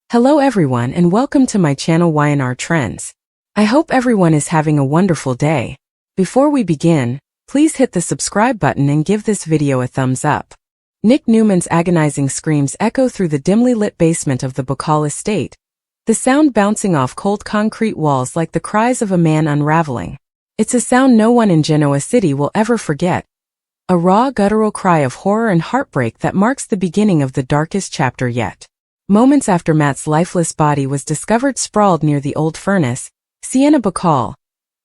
Hello everyone and welcome to my channel Y&R Trends. I hope everyone is having a wonderful day. Before we begin, please hit the subscribe button and give this video a thumbs up. Nick Newman's agonizing screams echo through the dimly lit basement of the Bacall estate, the sound bouncing off cold concrete walls like the cries of a man unraveling. It's a sound no one in Genoa City will ever forget. A raw, guttural cry of horror and heartbreak that marks the beginning of the darkest chapter yet. Moments after Matt's lifeless body was discovered sprawled near the old furnace, Sienna Bacall,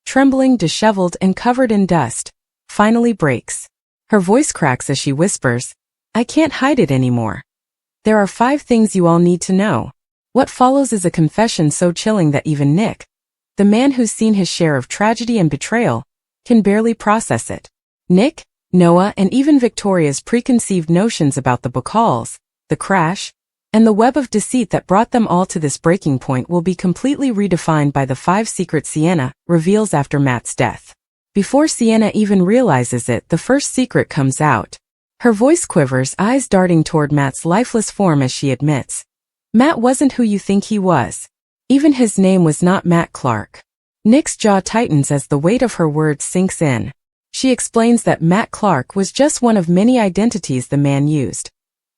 trembling, disheveled, and covered in dust, finally breaks. Her voice cracks as she whispers, "I can't hide it anymore. There are 5 things you all need to know." What follows is a confession so chilling that even Nick, the man who's seen his share of tragedy and betrayal, can barely process it. Nick, Noah, and even Victoria's preconceived notions about the Bacalls, the crash, and the web of deceit that brought them all to this breaking point will be completely redefined by the 5 secrets Sienna reveals after Matt's death. Before Sienna even realizes it, the first secret comes out. Her voice quivers, eyes darting toward Matt's lifeless form as she admits, "Matt wasn't who you think he was. Even his name was not Matt Clark." Nick's jaw tightens as the weight of her words sinks in. She explains that Matt Clark was just one of many identities the man used.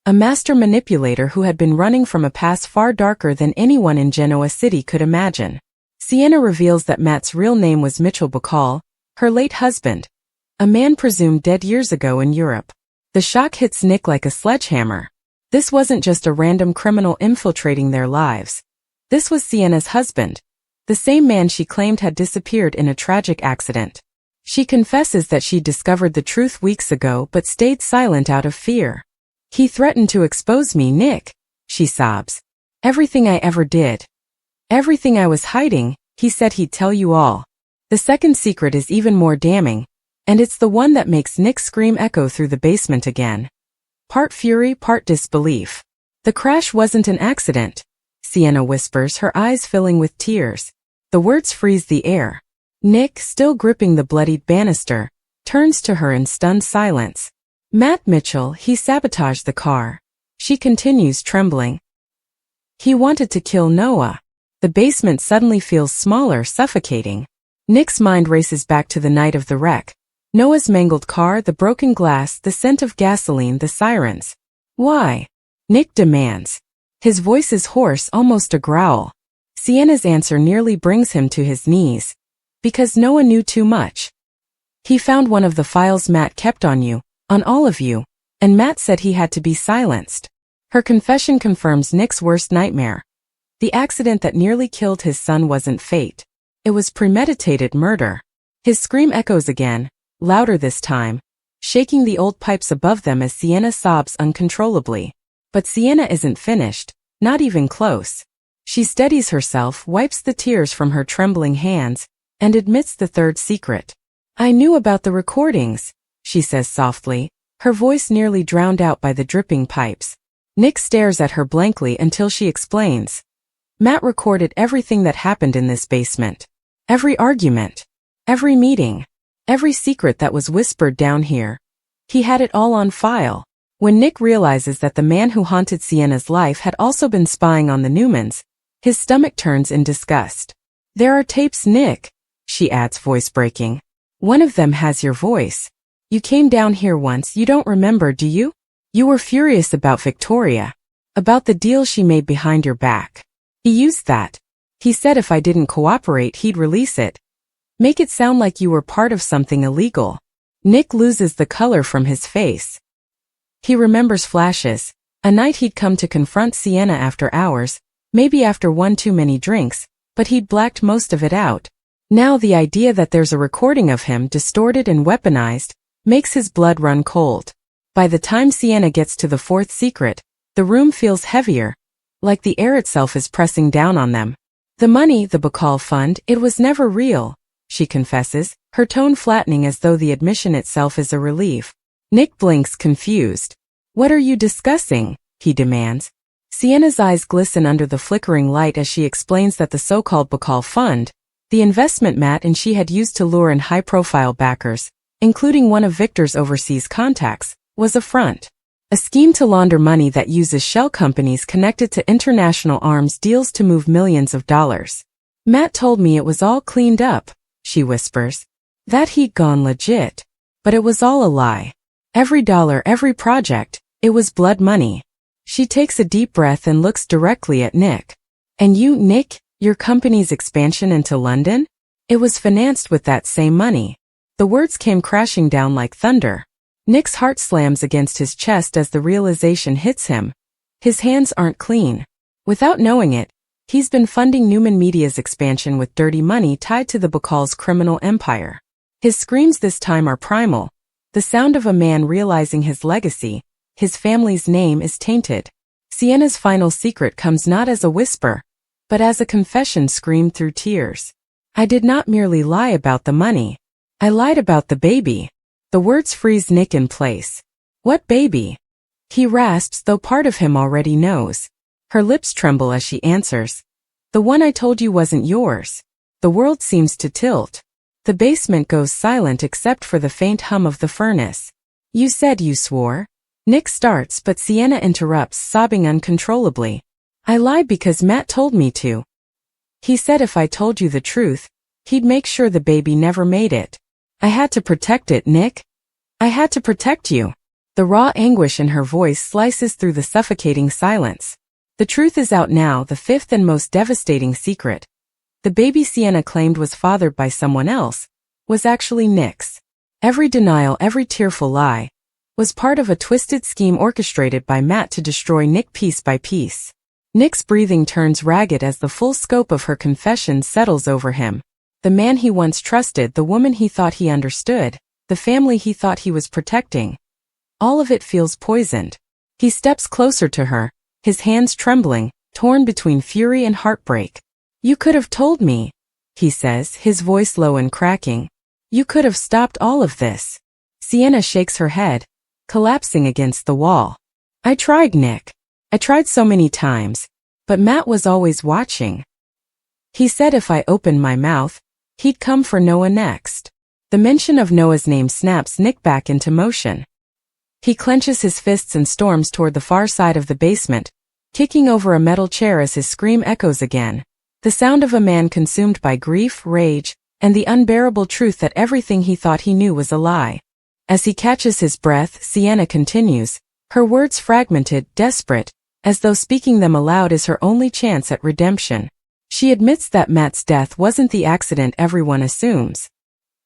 A master manipulator who had been running from a past far darker than anyone in Genoa City could imagine. Sienna reveals that Matt's real name was Mitchell Bacall, her late husband, a man presumed dead years ago in Europe. The shock hits Nick like a sledgehammer. This wasn't just a random criminal infiltrating their lives. This was Sienna's husband, the same man she claimed had disappeared in a tragic accident. She confesses that she discovered the truth weeks ago but stayed silent out of fear. "He threatened to expose me, Nick," she sobs. "Everything I ever did. Everything I was hiding, he said he'd tell you all." The second secret is even more damning, and it's the one that makes Nick's scream echo through the basement again. Part fury, part disbelief. "The crash wasn't an accident," Sienna whispers, her eyes filling with tears. The words freeze the air. Nick, still gripping the bloodied banister, turns to her in stunned silence. "Matt Mitchell, he sabotaged the car," she continues, trembling. "He wanted to kill Noah." The basement suddenly feels smaller, suffocating. Nick's mind races back to the night of the wreck. Noah's mangled car, the broken glass, the scent of gasoline, the sirens. "Why?" Nick demands. His voice is hoarse, almost a growl. Sienna's answer nearly brings him to his knees. "Because Noah knew too much. He found one of the files Matt kept on you, on all of you, and Matt said he had to be silenced." Her confession confirms Nick's worst nightmare. The accident that nearly killed his son wasn't fate. It was premeditated murder. His scream echoes again, louder this time, shaking the old pipes above them as Sienna sobs uncontrollably. But Sienna isn't finished, not even close. She steadies herself, wipes the tears from her trembling hands, and admits the third secret. "I knew about the recordings," she says softly, her voice nearly drowned out by the dripping pipes. Nick stares at her blankly until she explains. "Matt recorded everything that happened in this basement. Every argument. Every meeting. Every secret that was whispered down here. He had it all on file." When Nick realizes that the man who haunted Sienna's life had also been spying on the Newmans, his stomach turns in disgust. "There are tapes, Nick," she adds, voice breaking. "One of them has your voice. You came down here once, you don't remember, do you? You were furious about Victoria. About the deal she made behind your back. He used that. He said if I didn't cooperate he'd release it. Make it sound like you were part of something illegal." Nick loses the color from his face. He remembers flashes. A night he'd come to confront Sienna after hours, maybe after one too many drinks, but he'd blacked most of it out. Now the idea that there's a recording of him, distorted and weaponized, makes his blood run cold. By the time Sienna gets to the fourth secret, the room feels heavier, like the air itself is pressing down on them. "The money, the Bacall fund, it was never real," she confesses, her tone flattening as though the admission itself is a relief. Nick blinks, confused. "What are you discussing?" he demands. Sienna's eyes glisten under the flickering light as she explains that the so-called Bacall fund, the investment Matt and she had used to lure in high-profile backers, including one of Victor's overseas contacts, was a front. A scheme to launder money that uses shell companies connected to international arms deals to move millions of dollars. Matt told me it was all cleaned up, she whispers. That he'd gone legit. But it was all a lie. Every dollar, every project, it was blood money. She takes a deep breath and looks directly at Nick. And you, Nick, your company's expansion into London? It was financed with that same money. The words came crashing down like thunder. Nick's heart slams against his chest as the realization hits him. His hands aren't clean. Without knowing it, he's been funding Newman Media's expansion with dirty money tied to the Bakal's criminal empire. His screams this time are primal, the sound of a man realizing his legacy, his family's name is tainted. Sienna's final secret comes not as a whisper, but as a confession screamed through tears. I did not merely lie about the money. I lied about the baby. The words freeze Nick in place. What baby? He rasps, though part of him already knows. Her lips tremble as she answers. The one I told you wasn't yours. The world seems to tilt. The basement goes silent except for the faint hum of the furnace. You said you swore. Nick starts, but Sienna interrupts, sobbing uncontrollably. I lied because Matt told me to. He said if I told you the truth, he'd make sure the baby never made it. I had to protect it, Nick. I had to protect you. The raw anguish in her voice slices through the suffocating silence. The truth is out now, the fifth and most devastating secret. The baby Sienna claimed was fathered by someone else, was actually Nick's. Every denial, every tearful lie, was part of a twisted scheme orchestrated by Matt to destroy Nick piece by piece. Nick's breathing turns ragged as the full scope of her confession settles over him. The man he once trusted, the woman he thought he understood, the family he thought he was protecting. All of it feels poisoned. He steps closer to her, his hands trembling, torn between fury and heartbreak. You could have told me, he says, his voice low and cracking. You could have stopped all of this. Sienna shakes her head, collapsing against the wall. I tried, Nick. I tried so many times, but Matt was always watching. He said if I opened my mouth, he'd come for Noah next. The mention of Noah's name snaps Nick back into motion. He clenches his fists and storms toward the far side of the basement, kicking over a metal chair as his scream echoes again. The sound of a man consumed by grief, rage, and the unbearable truth that everything he thought he knew was a lie. As he catches his breath, Sienna continues, her words fragmented, desperate, as though speaking them aloud is her only chance at redemption. She admits that Matt's death wasn't the accident everyone assumes.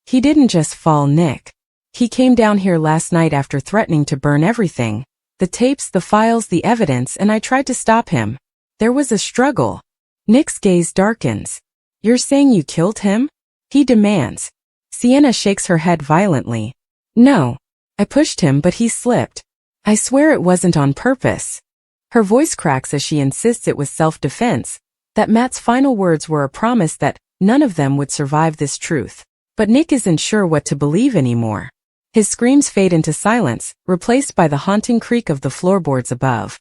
He didn't just fall, Nick. He came down here last night after threatening to burn everything. The tapes, the files, the evidence, and I tried to stop him. There was a struggle. Nick's gaze darkens. You're saying you killed him? He demands. Sienna shakes her head violently. No. I pushed him, but he slipped. I swear it wasn't on purpose. Her voice cracks as she insists it was self-defense, that Matt's final words were a promise that none of them would survive this truth. But Nick isn't sure what to believe anymore. His screams fade into silence, replaced by the haunting creak of the floorboards above.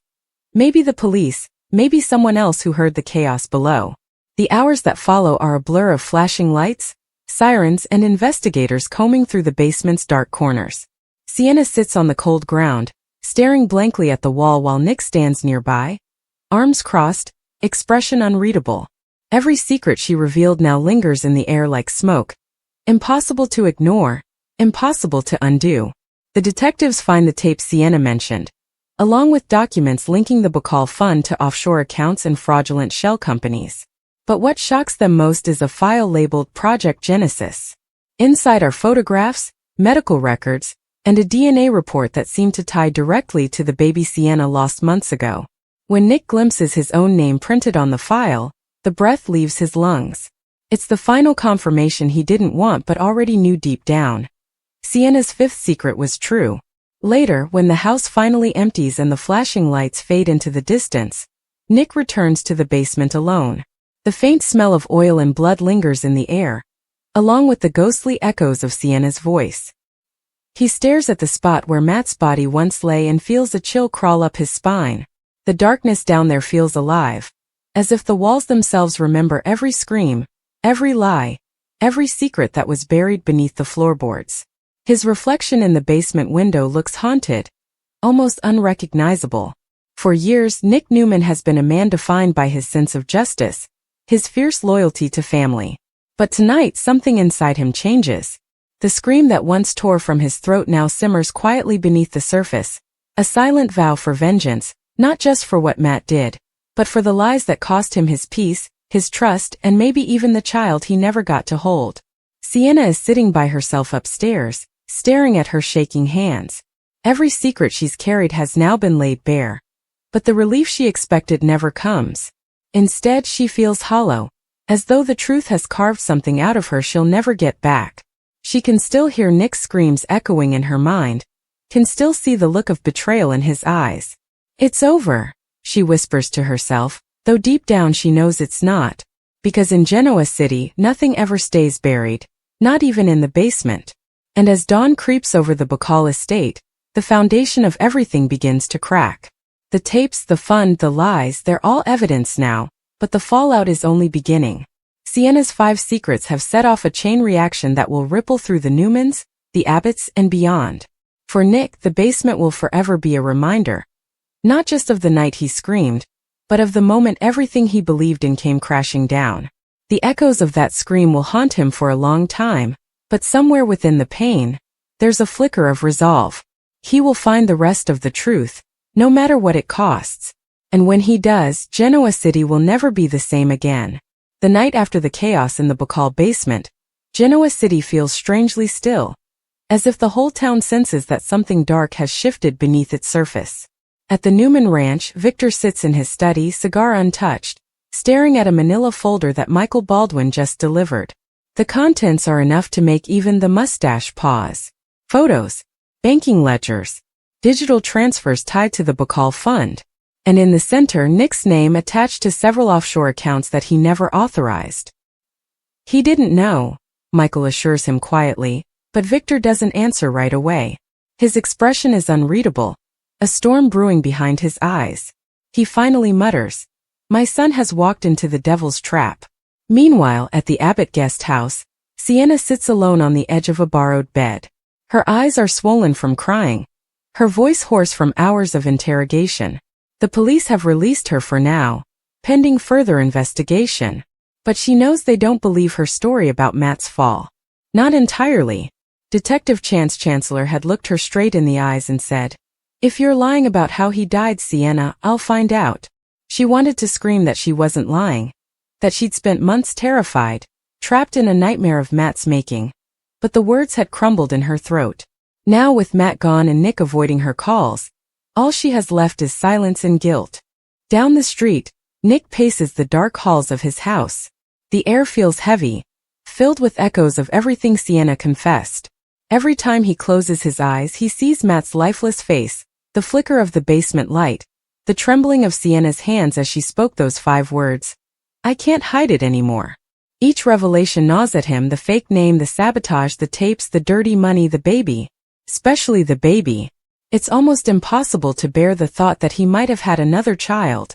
Maybe the police, maybe someone else who heard the chaos below. The hours that follow are a blur of flashing lights, sirens, and investigators combing through the basement's dark corners. Sienna sits on the cold ground, staring blankly at the wall while Nick stands nearby, arms crossed, expression unreadable. Every secret she revealed now lingers in the air like smoke. Impossible to ignore, impossible to undo. The detectives find the tape Sienna mentioned, along with documents linking the Bakal fund to offshore accounts and fraudulent shell companies. But what shocks them most is a file labeled Project Genesis. Inside are photographs, medical records, and a DNA report that seemed to tie directly to the baby Sienna lost months ago. When Nick glimpses his own name printed on the file, the breath leaves his lungs. It's the final confirmation he didn't want but already knew deep down. Sienna's fifth secret was true. Later, when the house finally empties and the flashing lights fade into the distance, Nick returns to the basement alone. The faint smell of oil and blood lingers in the air, along with the ghostly echoes of Sienna's voice. He stares at the spot where Matt's body once lay and feels a chill crawl up his spine. The darkness down there feels alive, as if the walls themselves remember every scream, every lie, every secret that was buried beneath the floorboards. His reflection in the basement window looks haunted, almost unrecognizable. For years, Nick Newman has been a man defined by his sense of justice, his fierce loyalty to family. But tonight, something inside him changes. The scream that once tore from his throat now simmers quietly beneath the surface, a silent vow for vengeance, not just for what Matt did, but for the lies that cost him his peace, his trust, and maybe even the child he never got to hold. Sienna is sitting by herself upstairs, staring at her shaking hands. Every secret she's carried has now been laid bare. But the relief she expected never comes. Instead, she feels hollow, as though the truth has carved something out of her she'll never get back. She can still hear Nick's screams echoing in her mind, can still see the look of betrayal in his eyes. "It's over," she whispers to herself, though deep down she knows it's not. Because in Genoa City, nothing ever stays buried, not even in the basement. And as dawn creeps over the Bacall estate, the foundation of everything begins to crack. The tapes, the fund, the lies, they're all evidence now, but the fallout is only beginning. Sienna's 5 secrets have set off a chain reaction that will ripple through the Newmans, the Abbotts, and beyond. For Nick, the basement will forever be a reminder, not just of the night he screamed, but of the moment everything he believed in came crashing down. The echoes of that scream will haunt him for a long time, but somewhere within the pain, there's a flicker of resolve. He will find the rest of the truth, no matter what it costs. And when he does, Genoa City will never be the same again. The night after the chaos in the Bacall basement, Genoa City feels strangely still, as if the whole town senses that something dark has shifted beneath its surface. At the Newman Ranch, Victor sits in his study, cigar untouched, staring at a manila folder that Michael Baldwin just delivered. The contents are enough to make even the mustache pause. Photos, banking ledgers, digital transfers tied to the Bacall fund, and in the center, Nick's name attached to several offshore accounts that he never authorized. He didn't know, Michael assures him quietly, but Victor doesn't answer right away. His expression is unreadable, a storm brewing behind his eyes. He finally mutters, "My son has walked into the devil's trap." Meanwhile, at the Abbott guest house, Sienna sits alone on the edge of a borrowed bed. Her eyes are swollen from crying, her voice hoarse from hours of interrogation. The police have released her for now, pending further investigation. But she knows they don't believe her story about Matt's fall. Not entirely. Detective Chance Chancellor had looked her straight in the eyes and said, "If you're lying about how he died, Sienna, I'll find out." She wanted to scream that she wasn't lying, that she'd spent months terrified, trapped in a nightmare of Matt's making. But the words had crumbled in her throat. Now, with Matt gone and Nick avoiding her calls, all she has left is silence and guilt. Down the street, Nick paces the dark halls of his house. The air feels heavy, filled with echoes of everything Sienna confessed. Every time he closes his eyes, he sees Matt's lifeless face, the flicker of the basement light, the trembling of Sienna's hands as she spoke those 5 words. "I can't hide it anymore." Each revelation gnaws at him, the fake name, the sabotage, the tapes, the dirty money, the baby. Especially the baby. It's almost impossible to bear the thought that he might have had another child.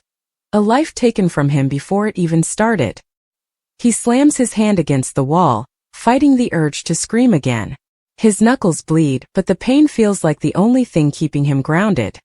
A life taken from him before it even started. He slams his hand against the wall, fighting the urge to scream again. His knuckles bleed, but the pain feels like the only thing keeping him grounded.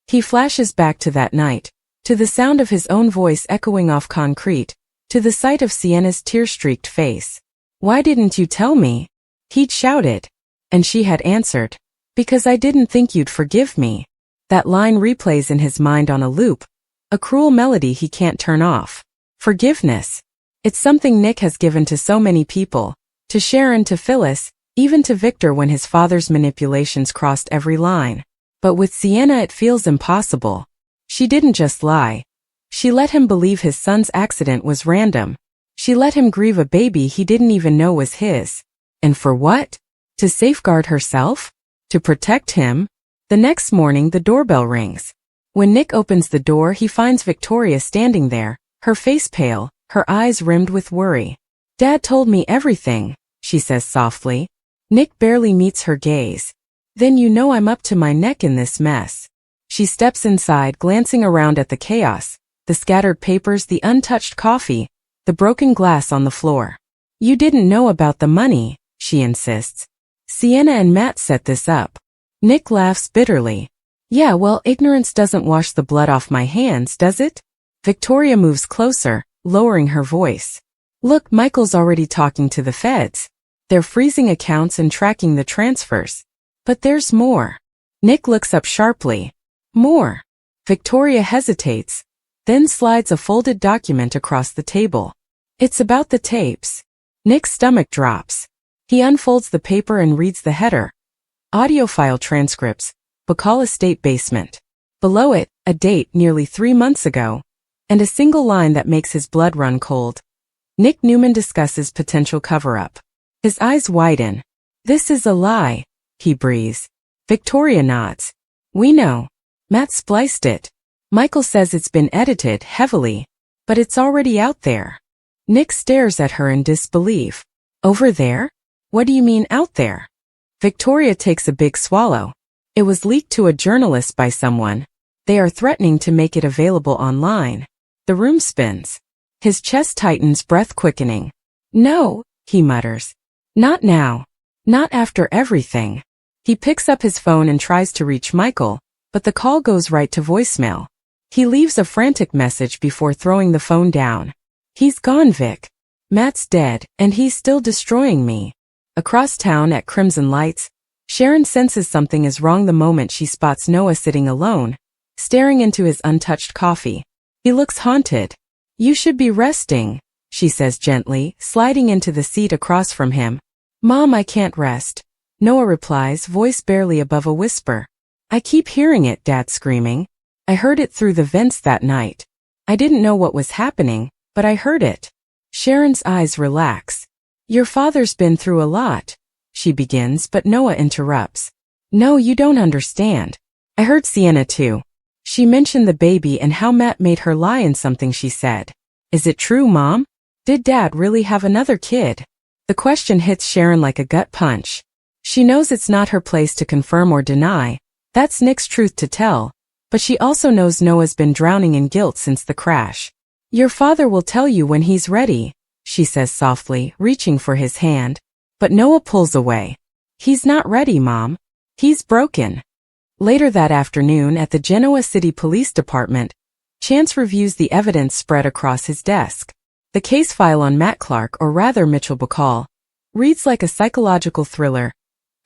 He flashes back to that night, to the sound of his own voice echoing off concrete, to the sight of Sienna's tear-streaked face. "Why didn't you tell me?" he'd shouted. And she had answered, "Because I didn't think you'd forgive me." That line replays in his mind on a loop, a cruel melody he can't turn off. Forgiveness. It's something Nick has given to so many people, to Sharon, to Phyllis, even to Victor when his father's manipulations crossed every line. But with Sienna it feels impossible. She didn't just lie. She let him believe his son's accident was random. She let him grieve a baby he didn't even know was his. And for what? To safeguard herself? To protect him? The next morning the doorbell rings. When Nick opens the door, he finds Victoria standing there, her face pale, her eyes rimmed with worry. "Dad told me everything," she says softly. Nick barely meets her gaze. "Then you know I'm up to my neck in this mess." She steps inside, glancing around at the chaos, the scattered papers, the untouched coffee, the broken glass on the floor. "You didn't know about the money," she insists. "Sienna and Matt set this up." Nick laughs bitterly. Yeah, well, ignorance doesn't wash the blood off my hands, does it? Victoria moves closer, lowering her voice. Look, Michael's already talking to the feds. They're freezing accounts and tracking the transfers. But there's more. Nick looks up sharply. More. Victoria hesitates, then slides a folded document across the table. It's about the tapes. Nick's stomach drops. He unfolds the paper and reads the header. Audio file transcripts, Bacall Estate basement. Below it, a date nearly 3 months ago, and a single line that makes his blood run cold. Nick Newman discusses potential cover-up. His eyes widen. This is a lie, he breathes. Victoria nods. We know. Matt spliced it. Michael says it's been edited heavily, but it's already out there. Nick stares at her in disbelief. Over there? What do you mean out there? Victoria takes a big swallow. It was leaked to a journalist by someone. They are threatening to make it available online. The room spins. His chest tightens, breath quickening. No, he mutters. Not now. Not after everything. He picks up his phone and tries to reach Michael, but the call goes right to voicemail. He leaves a frantic message before throwing the phone down. He's gone, Vic. Matt's dead, and he's still destroying me. Across town at Crimson Lights, Sharon senses something is wrong the moment she spots Noah sitting alone, staring into his untouched coffee. He looks haunted. You should be resting, she says gently, sliding into the seat across from him. Mom, I can't rest. Noah replies, voice barely above a whisper. I keep hearing it, Dad screaming. I heard it through the vents that night. I didn't know what was happening, but I heard it. Sharon's eyes relax. Your father's been through a lot, she begins, but Noah interrupts. No, you don't understand. I heard Sienna too. She mentioned the baby and how Matt made her lie in something she said. Is it true, Mom? Did Dad really have another kid? The question hits Sharon like a gut punch. She knows it's not her place to confirm or deny. That's Nick's truth to tell. But she also knows Noah's been drowning in guilt since the crash. Your father will tell you when he's ready, she says softly, reaching for his hand. But Noah pulls away. He's not ready, Mom. He's broken. Later that afternoon at the Genoa City Police Department, Chance reviews the evidence spread across his desk. The case file on Matt Clark, or rather Mitchell Bacall, reads like a psychological thriller.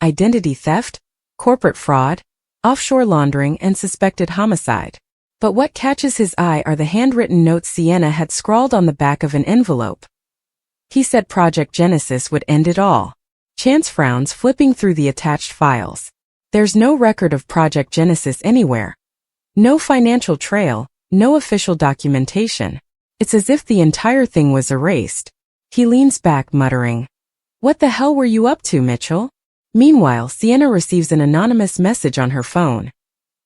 Identity theft, corporate fraud, offshore laundering, and suspected homicide. But what catches his eye are the handwritten notes Sienna had scrawled on the back of an envelope. He said Project Genesis would end it all. Chance frowns, flipping through the attached files. There's no record of Project Genesis anywhere. No financial trail, no official documentation. It's as if the entire thing was erased. He leans back, muttering, What the hell were you up to, Mitchell? Meanwhile, Sienna receives an anonymous message on her phone.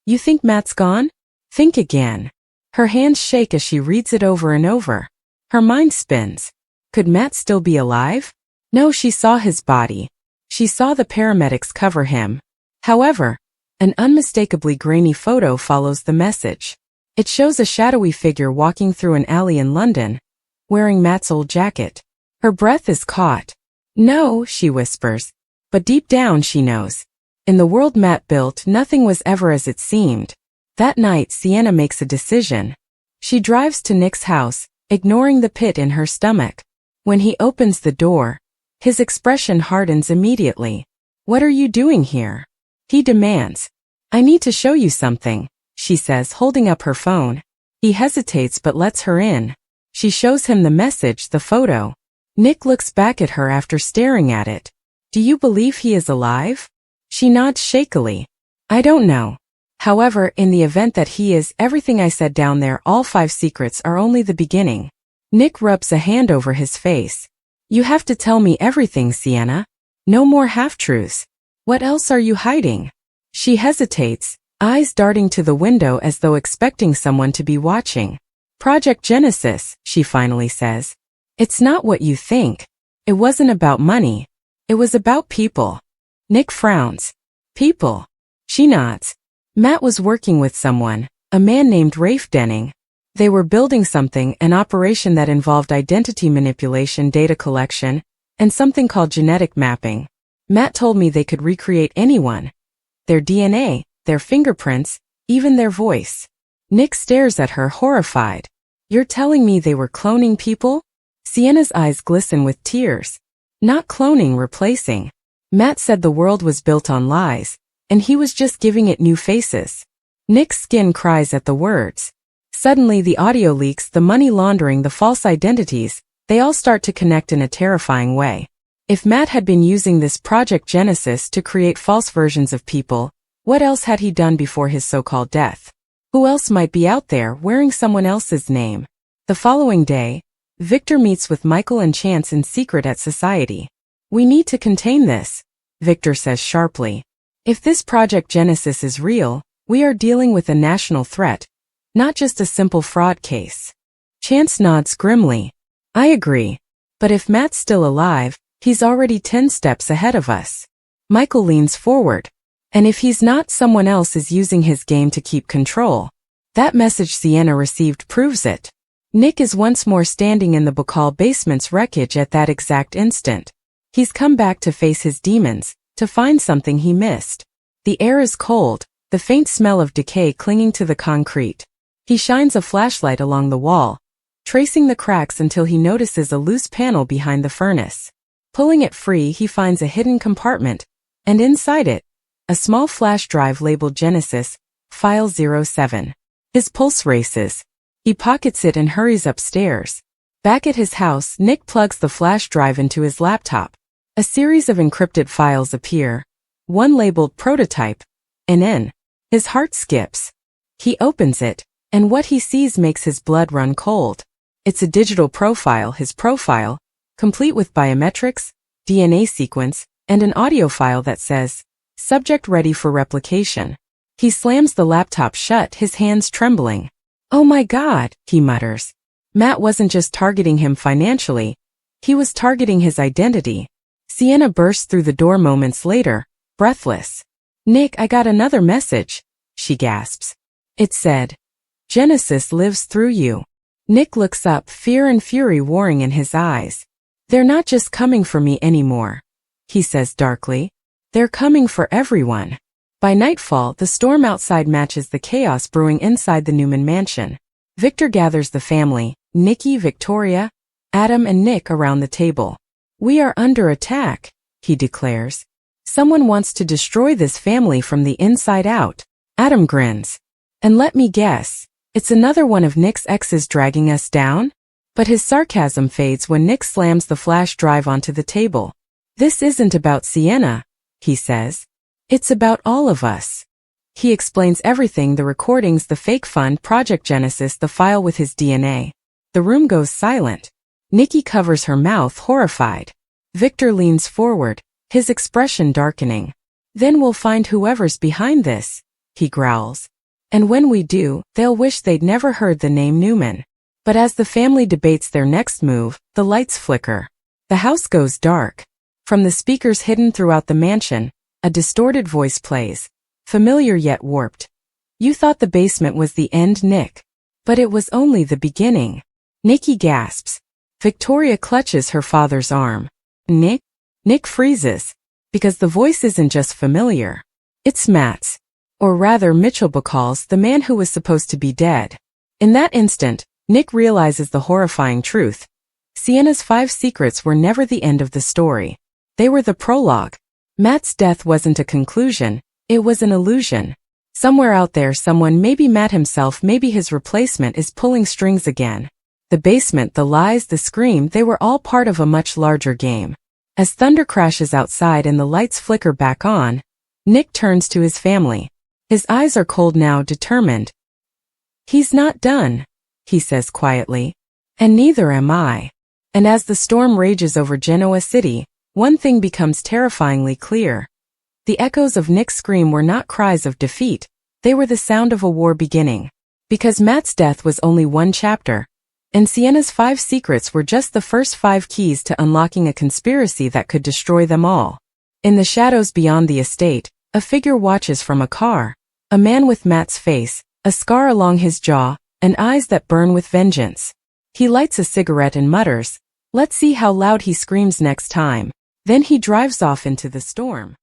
You think Matt's gone? Think again. Her hands shake as she reads it over and over. Her mind spins. Could Matt still be alive? No, she saw his body. She saw the paramedics cover him. However, an unmistakably grainy photo follows the message. It shows a shadowy figure walking through an alley in London, wearing Matt's old jacket. Her breath is caught. No, she whispers. But deep down she knows. In the world Matt built, nothing was ever as it seemed. That night, Sienna makes a decision. She drives to Nick's house, ignoring the pit in her stomach. When he opens the door, his expression hardens immediately. What are you doing here? He demands. I need to show you something, she says, holding up her phone. He hesitates but lets her in. She shows him the message, the photo. Nick looks back at her after staring at it. Do you believe he is alive? She nods shakily. I don't know. However, in the event that he is, everything I said down there, all 5 secrets, are only the beginning. Nick rubs a hand over his face. You have to tell me everything, Sienna. No more half-truths. What else are you hiding? She hesitates, eyes darting to the window as though expecting someone to be watching. Project Genesis, she finally says. It's not what you think. It wasn't about money. It was about people. Nick frowns. People. She nods. Matt was working with someone, a man named Rafe Denning. They were building something, an operation that involved identity manipulation, data collection, and something called genetic mapping. Matt told me they could recreate anyone. Their DNA, their fingerprints, even their voice. Nick stares at her, horrified. You're telling me they were cloning people? Sienna's eyes glisten with tears. Not cloning, replacing. Matt said the world was built on lies, and he was just giving it new faces. Nick's skin cries at the words. Suddenly the audio leaks, the money laundering, the false identities, they all start to connect in a terrifying way. If Matt had been using this Project Genesis to create false versions of people, what else had he done before his so-called death? Who else might be out there wearing someone else's name? The following day, Victor meets with Michael and Chance in secret at Society. We need to contain this, Victor says sharply. If this Project Genesis is real, we are dealing with a national threat, not just a simple fraud case. Chance nods grimly. I agree. But if Matt's still alive, he's already 10 steps ahead of us. Michael leans forward. And if he's not, someone else is using his game to keep control. That message Sienna received proves it. Nick is once more standing in the Bacall basement's wreckage at that exact instant. He's come back to face his demons, to find something he missed. The air is cold, the faint smell of decay clinging to the concrete. He shines a flashlight along the wall, tracing the cracks until he notices a loose panel behind the furnace. Pulling it free, he finds a hidden compartment, and inside it, a small flash drive labeled Genesis, File 07. His pulse races. He pockets it and hurries upstairs. Back at his house, Nick plugs the flash drive into his laptop. A series of encrypted files appear, one labeled Prototype, and in. His heart skips. He opens it, and what he sees makes his blood run cold. It's a digital profile, his profile, complete with biometrics, DNA sequence, and an audio file that says, Subject ready for replication. He slams the laptop shut, his hands trembling. Oh my God, he mutters. Matt wasn't just targeting him financially, he was targeting his identity. Sienna bursts through the door moments later, breathless. Nick, I got another message, she gasps. It said, Genesis lives through you. Nick looks up, fear and fury warring in his eyes. They're not just coming for me anymore, he says darkly. They're coming for everyone. By nightfall, the storm outside matches the chaos brewing inside the Newman mansion. Victor gathers the family, Nikki, Victoria, Adam and Nick around the table. We are under attack, he declares. Someone wants to destroy this family from the inside out. Adam grins. And let me guess, it's another one of Nick's exes dragging us down? But his sarcasm fades when Nick slams the flash drive onto the table. This isn't about Sienna, he says. It's about all of us. He explains everything, the recordings, the fake fund, Project Genesis, the file with his DNA. The room goes silent. Nikki covers her mouth, horrified. Victor leans forward, his expression darkening. Then we'll find whoever's behind this, he growls. And when we do, they'll wish they'd never heard the name Newman. But as the family debates their next move, the lights flicker. The house goes dark. From the speakers hidden throughout the mansion, a distorted voice plays, familiar yet warped. You thought the basement was the end, Nick. But it was only the beginning. Nikki gasps. Victoria clutches her father's arm. Nick? Nick freezes. Because the voice isn't just familiar. It's Matt's. Or rather Mitchell Bacall's, the man who was supposed to be dead. In that instant, Nick realizes the horrifying truth. Sienna's 5 secrets were never the end of the story. They were the prologue. Matt's death wasn't a conclusion, it was an illusion. Somewhere out there, someone, maybe Matt himself, maybe his replacement, is pulling strings again. The basement, the lies, the scream, they were all part of a much larger game. As thunder crashes outside and the lights flicker back on, Nick turns to his family. His eyes are cold now, determined. He's not done, he says quietly. And neither am I. And as the storm rages over Genoa City, one thing becomes terrifyingly clear. The echoes of Nick's scream were not cries of defeat, they were the sound of a war beginning. Because Matt's death was only one chapter, and Sienna's 5 secrets were just the first 5 keys to unlocking a conspiracy that could destroy them all. In the shadows beyond the estate, a figure watches from a car. A man with Matt's face, a scar along his jaw, and eyes that burn with vengeance. He lights a cigarette and mutters, "Let's see how loud he screams next time." Then he drives off into the storm.